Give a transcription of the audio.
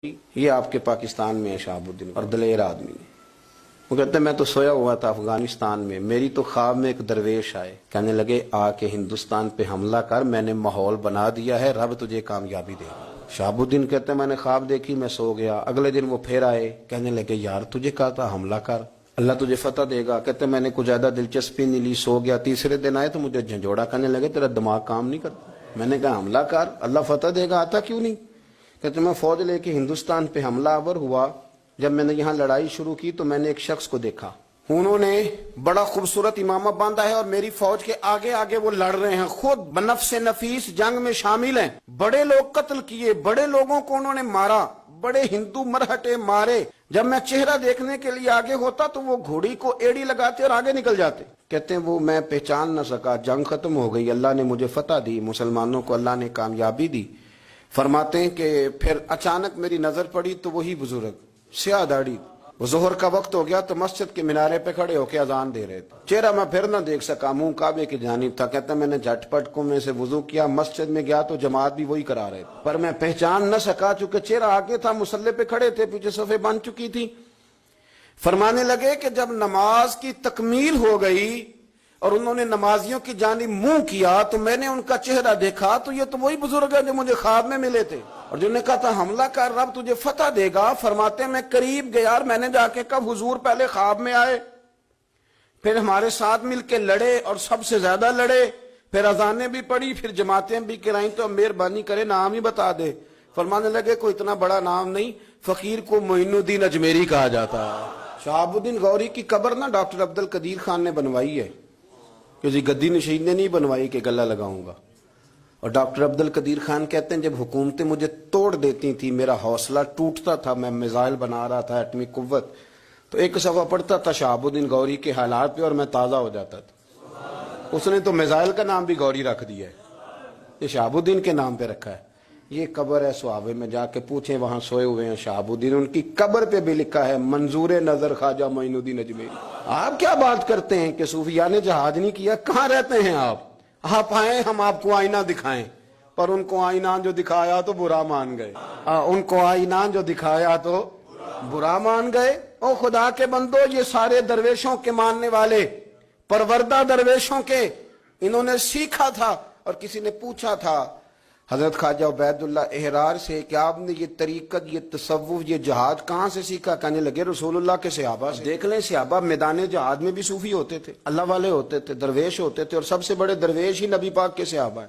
یہ آپ کے پاکستان میں ہے شہابالدین اور دلیر آدمی ہے۔ وہ کہتے ہیں میں تو سویا ہوا تھا افغانستان میں، میری تو خواب میں ایک درویش آئے، کہنے لگے آ کے ہندوستان پہ حملہ کر، میں نے ماحول بنا دیا ہے، رب تجھے کامیابی دے گا۔ شہابالدین کہتے ہیں میں نے خواب دیکھی، میں سو گیا، اگلے دن وہ پھر آئے، کہنے لگے یار تجھے کہا تھا حملہ کر، اللہ تجھے فتح دے گا۔ کہتے ہیں میں نے کچھ زیادہ دلچسپی نہیں لی، سو گیا، تیسرے دن آئے تو مجھے جھنجھوڑا، کہنے لگے تیرا دماغ کام نہیں کرتا، میں نے کہا حملہ کر، اللہ فتح دے گا، آتا کیوں نہیں؟ کہتے میں فوج لے کے ہندوستان پہ حملہ آور ہوا، جب میں نے یہاں لڑائی شروع کی تو میں نے ایک شخص کو دیکھا، انہوں نے بڑا خوبصورت امامہ باندھا ہے اور میری فوج کے آگے آگے وہ لڑ رہے ہیں، خود بنفس نفیس جنگ میں شامل ہیں، بڑے لوگ قتل کیے، بڑے لوگوں کو انہوں نے مارا، بڑے ہندو مرہٹے مارے۔ جب میں چہرہ دیکھنے کے لیے آگے ہوتا تو وہ گھوڑی کو ایڑی لگاتے اور آگے نکل جاتے۔ کہتے ہیں وہ میں پہچان نہ سکا، جنگ ختم ہو گئی، اللہ نے مجھے فتح دی، مسلمانوں کو اللہ نے کامیابی دی۔ فرماتے ہیں کہ پھر اچانک میری نظر پڑی تو وہی بزرگ سیاہ داڑھی، وہ ظہر کا وقت ہو گیا تو مسجد کے مینارے پہ کھڑے ہو کے اذان دے رہے تھے، چہرہ میں پھر نہ دیکھ سکا، منہ کعبے کی جانب تھا۔ کہتا میں نے جھٹ پٹ کو میں سے وضو کیا، مسجد میں گیا تو جماعت بھی وہی کرا رہے تھے، پر میں پہچان نہ سکا چونکہ چہرہ آگے تھا، مصلی پہ کھڑے تھے، پیچھے صفیں بن چکی تھی۔ فرمانے لگے کہ جب نماز کی تکمیل ہو گئی اور انہوں نے نمازیوں کی جانب منہ کیا تو میں نے ان کا چہرہ دیکھا تو یہ تو وہی بزرگ ہے جو مجھے خواب میں ملے تھے، اور جنہوں نے کہا تھا حملہ کر رب تجھے فتح دے گا۔ فرماتے ہیں میں قریب گیا اور میں نے جا کے کہا حضور پہلے خواب میں آئے، پھر ہمارے ساتھ مل کے لڑے اور سب سے زیادہ لڑے، پھر اذانیں بھی پڑھی، پھر جماعتیں بھی کرائیں، تو مہربانی کرے نام ہی بتا دے۔ فرمانے لگے کوئی اتنا بڑا نام نہیں، فقیر کو معین الدین اجمیری کہا جاتا ہے۔ شہاب الدین غوری کی قبر نا ڈاکٹر عبدالقدیر خان نے بنوائی ہے، کسی گدی نشین نے نہیں بنوائی کہ گلہ لگاؤں گا۔ اور ڈاکٹر عبدالقدیر خان کہتے ہیں جب حکومتیں مجھے توڑ دیتی تھی، میرا حوصلہ ٹوٹتا تھا، میں میزائل بنا رہا تھا ایٹمی قوت، تو ایک صفحہ پڑھتا تھا شہاب الدین غوری کے حالات پہ اور میں تازہ ہو جاتا تھا۔ اس نے تو میزائل کا نام بھی غوری رکھ دیا ہے، یہ شہاب الدین کے نام پہ رکھا ہے۔ یہ قبر ہے صحابے میں، جا کے پوچھیں وہاں سوئے ہوئے ہیں شہاب الدین، ان کی قبر پہ بھی لکھا ہے منظور نظر خواجہ معین الدین اجمیری۔ آپ کیا بات کرتے ہیں کہ صوفیان جہاد نہیں کیا؟ کہاں رہتے ہیں آپ آئیں ہم آپ کو آئینہ دکھائیں، پر ان کو آئینہ جو دکھایا تو برا مان گئے، ان کو آئینہ جو دکھایا تو برا مان گئے۔ او خدا کے بندو، یہ سارے درویشوں کے ماننے والے، پروردہ درویشوں کے، انہوں نے سیکھا تھا، اور کسی نے پوچھا تھا حضرت خواجہ عبید اللہ احرار سے کہ آپ نے یہ طریقت، یہ تصوف، یہ جہاد کہاں سے سیکھا؟ کہنے لگے رسول اللہ کے صحابہ سے۔ دیکھ لیں صحابہ میدان جہاد میں بھی صوفی ہوتے تھے، اللہ والے ہوتے تھے، درویش ہوتے تھے، اور سب سے بڑے درویش ہی نبی پاک کے صحابہ ہیں۔